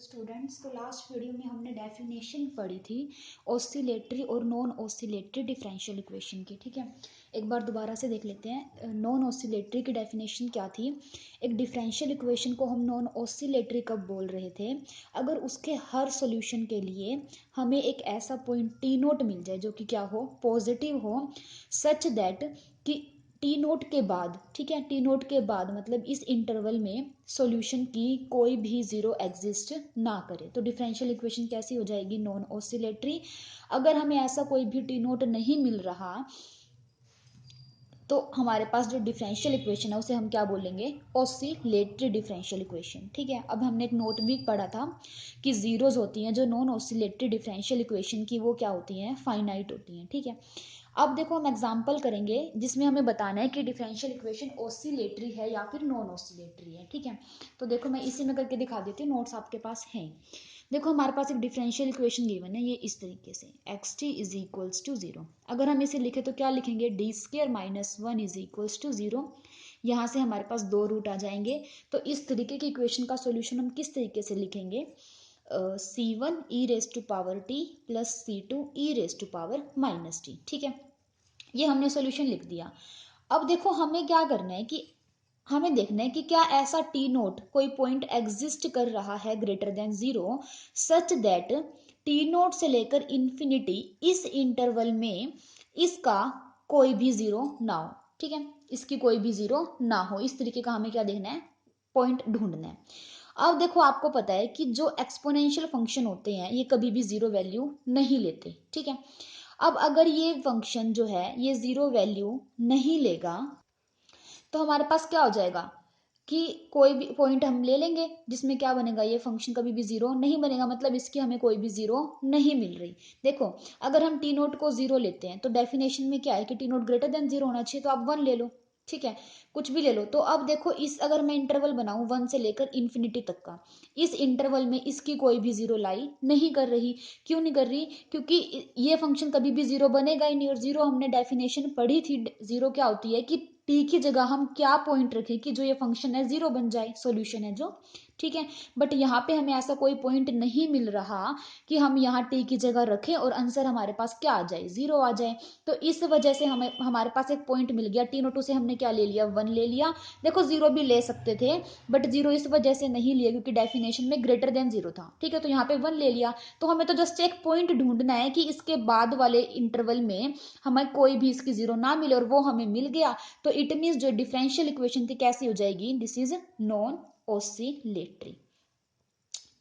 Students, तो last video में हमने डेफिनेशन पढ़ी थी ऑसिलेटरी और नॉन ऑसिलेटरी डिफरेंशियल इक्वेशन की। ठीक है, एक बार दोबारा से देख लेते हैं। नॉन ऑसिलेटरी की डेफिनेशन क्या थी। एक डिफरेंशियल इक्वेशन को हम नॉन ऑसिलेटरी कब बोल रहे थे, अगर उसके हर सॉल्यूशन के लिए हमें एक ऐसा पॉइंट टी नोट मिल जाए जो कि क्या हो, पॉजिटिव हो, सच दैट कि टी नोट के बाद, ठीक है, टी नोट के बाद मतलब इस इंटरवल में सॉल्यूशन की कोई भी जीरो एग्जिस्ट ना करे, तो डिफरेंशियल इक्वेशन कैसी हो जाएगी, नॉन ऑसिलेटरी। अगर हमें ऐसा कोई भी टी नोट नहीं मिल रहा तो हमारे पास जो डिफरेंशियल इक्वेशन है उसे हम क्या बोलेंगे, ऑसिलेटरी डिफरेंशियल इक्वेशन। ठीक है, अब हमने एक नोट भी पढ़ा था कि जीरोज होती हैं जो नॉन ऑसिलेटरी डिफरेंशियल इक्वेशन की, वो क्या होती हैं, फाइनाइट होती हैं। ठीक है, अब देखो हम एग्जांपल करेंगे जिसमें हमें बताना है कि डिफरेंशियल इक्वेशन ऑसिलेटरी है या फिर नॉन ऑसिलेटरी है। ठीक है, तो देखो मैं इसी में करके दिखा देती हूँ, नोट्स आपके पास हैं। देखो हमारे पास एक डिफरेंशियल इक्वेशन गिवन है, ये इस तरीके से X T is equals to zero. अगर हम इसे लिखे तो क्या लिखेंगे, डी स्क्र minus one is equals to zero. यहाँ से हमारे पास दो रूट आ जाएंगे, तो इस तरीके की इक्वेशन का सोल्यूशन हम किस तरीके से लिखेंगे, C one e raise to power t plus C two e raise to power minus t. ठीक है, ये हमने सॉल्यूशन लिख दिया। अब देखो हमें क्या करना है कि हमें देखना है कि क्या ऐसा टी नोट कोई पॉइंट एग्जिस्ट कर रहा है greater than zero, such that T note से लेकर इंफिनिटी इस इंटरवल में इसका कोई भी जीरो ना हो। ठीक है, इसकी कोई भी जीरो ना हो, इस तरीके का हमें क्या देखना है, पॉइंट ढूंढना है। अब देखो आपको पता है कि जो एक्सपोनेंशियल फंक्शन होते हैं ये कभी भी जीरो वैल्यू नहीं लेते। ठीक है, अब अगर ये फंक्शन जो है ये जीरो वैल्यू नहीं लेगा तो हमारे पास क्या हो जाएगा कि कोई भी पॉइंट हम ले लेंगे जिसमें क्या बनेगा, ये फंक्शन कभी भी जीरो नहीं बनेगा, मतलब इसकी हमें कोई भी जीरो नहीं मिल रही। देखो अगर हम टी नोट को जीरो लेते हैं तो डेफिनेशन में क्या है कि T note greater than zero होना चाहिए, तो आप वन ले लो। ठीक है, कुछ भी ले लो। तो अब देखो इस अगर मैं इंटरवल बनाऊं वन से लेकर इन्फिनिटी तक का, इस इंटरवल में इसकी कोई भी जीरो लाई नहीं कर रही। क्यों नहीं कर रही, क्योंकि ये फंक्शन कभी भी जीरो बनेगा ही नहीं, और जीरो हमने डेफिनेशन पढ़ी थी, जीरो क्या होती है कि टी की जगह हम क्या पॉइंट रखें कि जो ये फंक्शन है जीरो बन जाए, सॉल्यूशन है जो। ठीक है, बट यहाँ पे हमें ऐसा कोई पॉइंट नहीं मिल रहा कि हम यहाँ टी की जगह रखें और आंसर हमारे पास क्या आ जाए, जीरो आ जाए। तो इस वजह से हमें हमारे पास एक पॉइंट मिल गया, टी नोट से हमने क्या ले लिया, वन ले लिया। देखो जीरो भी ले सकते थे बट जीरो इस वजह से नहीं लिया क्योंकि डेफिनेशन में ग्रेटर देन जीरो था। ठीक है, तो यहाँ पे वन ले लिया। तो हमें तो जस्ट एक पॉइंट ढूंढना है कि इसके बाद वाले इंटरवल में हमें कोई भी इसकी जीरो ना मिले, और वो हमें मिल गया। तो इट मीन्स जो डिफरेंशियल इक्वेशन थी कैसी हो जाएगी, दिस इज नॉन ऑसिलेटरी।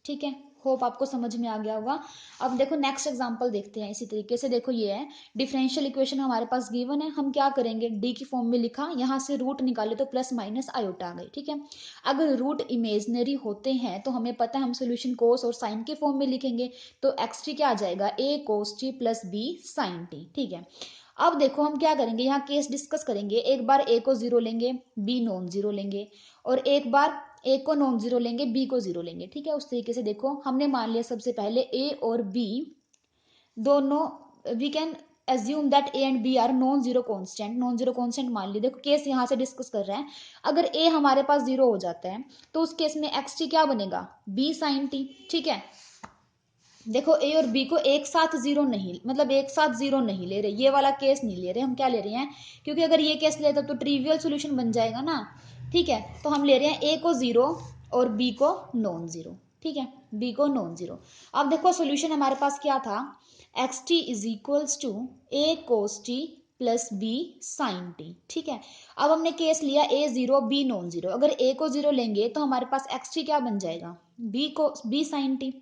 ठीक है, होप आपको समझ में आ गया होगा। अब देखो नेक्स्ट एग्जांपल देखते हैं इसी तरीके से। देखो ये है डिफरेंशियल इक्वेशन हमारे पास गिवन है, हम क्या करेंगे, डी की फॉर्म में लिखा, यहाँ से रूट निकाले तो प्लस माइनस आयोटा आ गई। ठीक है, अगर रूट इमेजनरी होते हैं तो हमें पता है हम सोल्यूशन कोस और साइन के फॉर्म में लिखेंगे, तो एक्स टी क्या आ जाएगा, a cos T plus B sine T. ठीक है, अब देखो हम क्या करेंगे, यहाँ केस डिस्कस करेंगे। एक बार ए को जीरो लेंगे, बी नॉन जीरो लेंगे, और एक बार ए को नॉन जीरो लेंगे, बी को जीरो लेंगे। ठीक है, उस तरीके से देखो हमने मान लिया सबसे पहले ए और बी दोनों, we can assume that A and B are non zero constant, non zero constant मान ली। देखो केस यहाँ से डिस्कस कर रहे हैं, अगर ए हमारे पास जीरो हो जाता है तो उस केस में एक्स टी क्या बनेगा, बी साइन टी। ठीक है, देखो ए और बी को एक साथ जीरो नहीं, मतलब एक साथ जीरो नहीं ले रहे, ये वाला केस नहीं ले रहे, हम क्या ले रहे हैं, क्योंकि अगर ये केस लेते तो ट्रिवियल सॉल्यूशन बन जाएगा ना। ठीक है, तो हम ले रहे हैं ए को जीरो और बी को नॉन जीरो। ठीक है, बी को नॉन जीरो। अब देखो सोल्यूशन हमारे पास क्या था, X T is equals to A cos T plus B sine T. ठीक है, अब हमने केस लिया A zero B non zero, अगर ए को जीरो लेंगे तो हमारे पास एक्स टी क्या बन जाएगा, बी को बी साइन टी।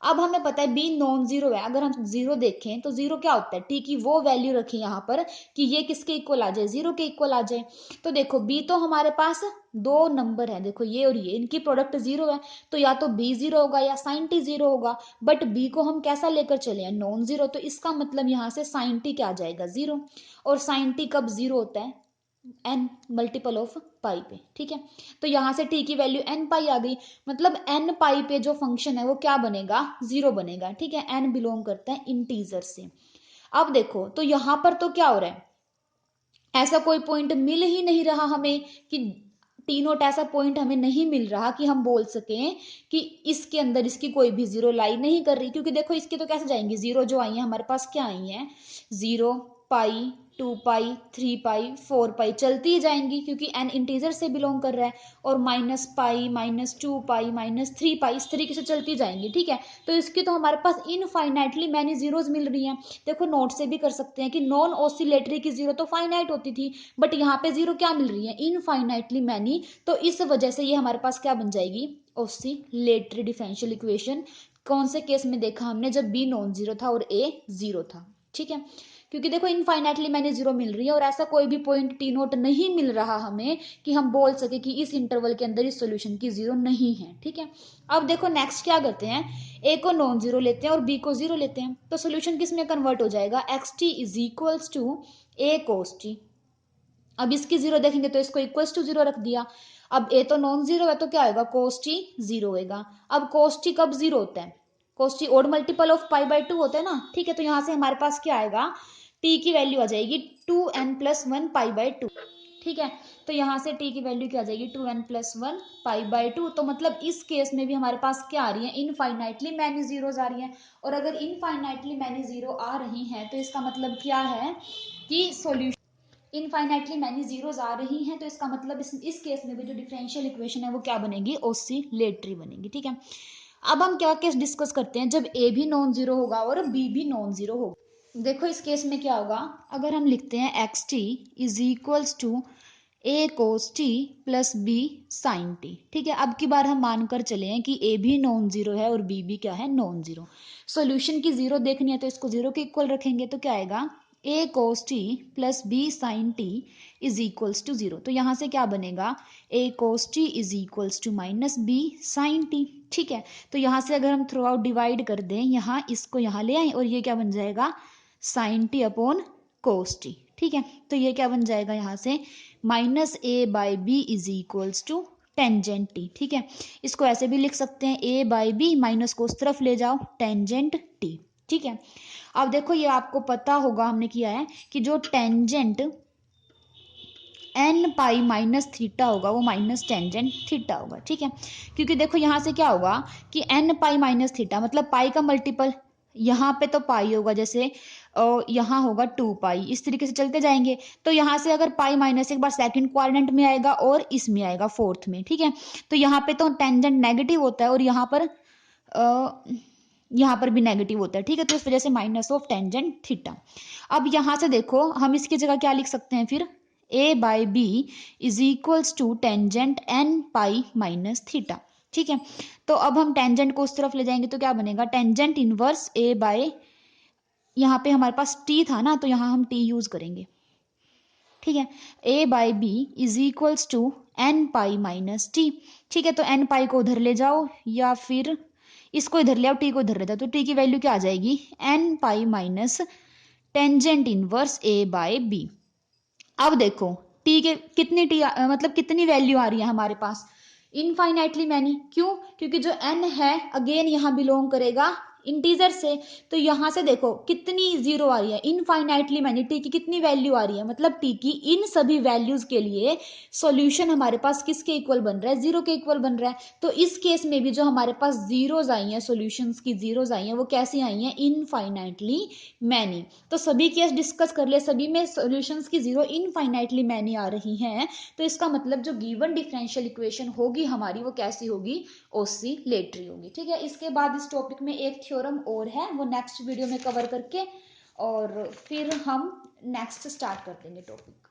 अब हमें पता है बी नॉन जीरो है, अगर हम जीरो देखें तो जीरो क्या होता है, टी की वो वैल्यू रखें यहाँ पर कि ये किसके इक्वल आ जाए, जीरो के इक्वल आ जाए। तो देखो बी तो हमारे पास दो नंबर है, देखो ये और ये, इनकी प्रोडक्ट जीरो है, तो या तो बी जीरो होगा या साइन टी जीरो होगा, बट बी को हम कैसा लेकर चले हैं, नॉन जीरो, तो इसका मतलब यहाँ से साइन टी क्या आ जाएगा, जीरो। और साइन टी कब जीरो होता है, एन मल्टीपल ऑफ पाई पे। ठीक है, तो यहां से टी की वैल्यू एन पाई आ गई, मतलब एन पाई पे जो फंक्शन है वो क्या बनेगा, जीरो बनेगा। ठीक है, एन बिलोंग करता है इंटीजर से। अब देखो तो यहां पर तो क्या हो रहा है, ऐसा कोई पॉइंट मिल ही नहीं रहा हमें कि टी नोट ऐसा पॉइंट हमें नहीं मिल रहा कि हम बोल सकें कि इसके अंदर इसकी कोई भी जीरो लाई नहीं कर रही, क्योंकि देखो इसकी तो कैसे जाएंगी, जीरो जो आई है हमारे पास क्या आई है, 0, पाई, 2 पाई, 3 पाई, 4 पाई चलती ही जाएंगी, क्योंकि एन इंटीजर से बिलोंग कर रहा है, और -पाई, -2 पाई, -3 पाई इस तरीके से चलती जाएंगी। ठीक है, तो इसकी तो हमारे पास इनफाइनाइटली मैनी जीरोज मिल रही हैं। देखो नोट से भी कर सकते हैं कि नॉन ऑसिलेटरी की जीरो तो फाइनाइट होती थी, बट यहाँ पे जीरो क्या मिल रही है, इनफाइनाइटली मैनी। तो इस वजह से ये हमारे पास क्या बन जाएगी, ऑसिलेटरी डिफरेंशियल इक्वेशन। कौन से केस में देखा हमने, जब बी नॉन जीरो था और ए जीरो था। ठीक है, क्योंकि देखो इनफाइनाइटली मैंने जीरो मिल रही है और ऐसा कोई भी पॉइंट टी नोट नहीं मिल रहा हमें कि हम बोल सके कि इस इंटरवल के अंदर इस सॉल्यूशन की जीरो नहीं है। ठीक है, अब देखो नेक्स्ट क्या करते हैं, ए को नॉन जीरो लेते हैं और बी को जीरो लेते हैं, तो सोल्यूशन किस में कन्वर्ट हो जाएगा, X T is equals to A cos T. अब इसकी जीरो देखेंगे तो इसको इक्वल्स टू जीरो रख दिया। अब ए तो नॉन जीरो है तो क्या होगा, कोस टी जीरो होगा। अब कोस टी कब जीरो होता है, cos t odd multiple of पाई/2 होता है ना। ठीक है, तो यहां से हमारे पास क्या आएगा, टी की वैल्यू आ जाएगी 2n+1 पाई/2। ठीक है, तो यहां से टी की वैल्यू क्या आ जाएगी, 2n+1 पाई/2। तो मतलब इस केस में भी हमारे पास क्या आ रही है, इनफाइनाइटली मैनी जीरोज आ रही हैं। और अगर इनफाइनाइटली मैनी जीरो आ रही हैं तो इसका मतलब क्या है कि सॉल्यूशन इनफाइनाइटली मैनी जीरोज आ रही हैं, तो इसका मतलब इस केस में भी जो डिफरेंशियल इक्वेशन है वो क्या बनेगी, ऑसिलेटरी बनेगी। ठीक है, अब हम क्या केस डिस्कस करते हैं, जब ए भी नॉन जीरो होगा और बी भी नॉन जीरो होगा। देखो इस केस में क्या होगा, अगर हम लिखते हैं X T is equals to A cos T plus B sine T. ठीक है, अब की बार हम मानकर चले हैं कि ए भी नॉन जीरो है और बी भी क्या है, नॉन जीरो। सॉल्यूशन की जीरो देखनी है तो इसको जीरो के इक्वल रखेंगे, तो क्या आएगा, a cos T plus B sine t is equals to zero. तो यहां से क्या बनेगा, a cos t is equals to minus b sine T. ठीक है, तो यहां से अगर हम थ्रू आउट डिवाइड कर दें, यहाँ इसको यहाँ ले आए और ये क्या बन जाएगा, sine T upon cos T. ठीक है, तो ये क्या बन जाएगा यहाँ से, -a/b is equals to tangent T. ठीक है, इसको ऐसे भी लिख सकते हैं, a/b माइनस को उस तरफ ले जाओ, टेंजेंट टी। ठीक है, अब देखो ये आपको पता होगा हमने किया है कि जो tangent n pi minus theta होगा वो माइनस टेंजेंट थीटा होगा। ठीक है, क्योंकि देखो यहां से क्या होगा कि n पाई माइनस थीटा मतलब पाई का मल्टीपल, यहाँ पे तो पाई होगा, जैसे यहाँ होगा 2 पाई, इस तरीके से चलते जाएंगे। तो यहाँ से अगर पाई माइनस एक बार सेकंड क्वाड्रेंट में आएगा और इसमें आएगा फोर्थ में। ठीक है, तो यहाँ पे तो टेंजेंट नेगेटिव होता है और यहाँ पर भी नेगेटिव होता है। ठीक है, तो इस वजह से माइनस ऑफ टेंजेंट थीटा। अब यहाँ से देखो हम इसकी जगह क्या लिख सकते हैं फिर, a/b is equals to tangent n pi minus theta. ठीक है, तो अब हम टेंजेंट को उस तरफ ले जाएंगे तो क्या बनेगा, टेंजेंट इनवर्स a बाय, यहाँ पे हमारे पास t था ना तो यहाँ हम t यूज करेंगे। ठीक है, a/b is equals to n pi minus t। ठीक है, तो n पाई को उधर ले जाओ या फिर इसको इधर ले आओ, t को इधर ले जाओ, तो t की वैल्यू क्या आ जाएगी, n pi minus tangent inverse a/b। अब देखो टी के कितनी मतलब कितनी वैल्यू आ रही है हमारे पास, इनफाइनाइटली मैनी। क्यों, क्योंकि जो n है अगेन यहाँ बिलोंग करेगा इंटीजर से, तो यहां से देखो कितनी जीरो आ रही है, इनफाइनाइटली मैनी। टी की कितनी वैल्यू आ रही है, मतलब टी की इन सभी वैल्यूज के लिए सॉल्यूशन हमारे पास किसके इक्वल बन रहा है, जीरो के इक्वल बन रहा है। तो इस केस में भी जो हमारे पास जीरोज आई हैं, सॉल्यूशंस की जीरोज आई हैं, वो कैसी आई हैं, इनफाइनाइटली मैनी। तो सभी केस डिस्कस कर लिए, सभी में सॉल्यूशंस की जीरो इनफाइनाइटली मैनी आ रही हैं। तो इसका मतलब जो गिवन डिफरेंशियल इक्वेशन होगी हमारी वो कैसी होगी, ऑसिलेटरी होगी। ठीक है, इसके बाद इस टॉपिक में एक थ्योरम और है, वो नेक्स्ट वीडियो में कवर करके और फिर हम नेक्स्ट स्टार्ट कर देंगे टॉपिक।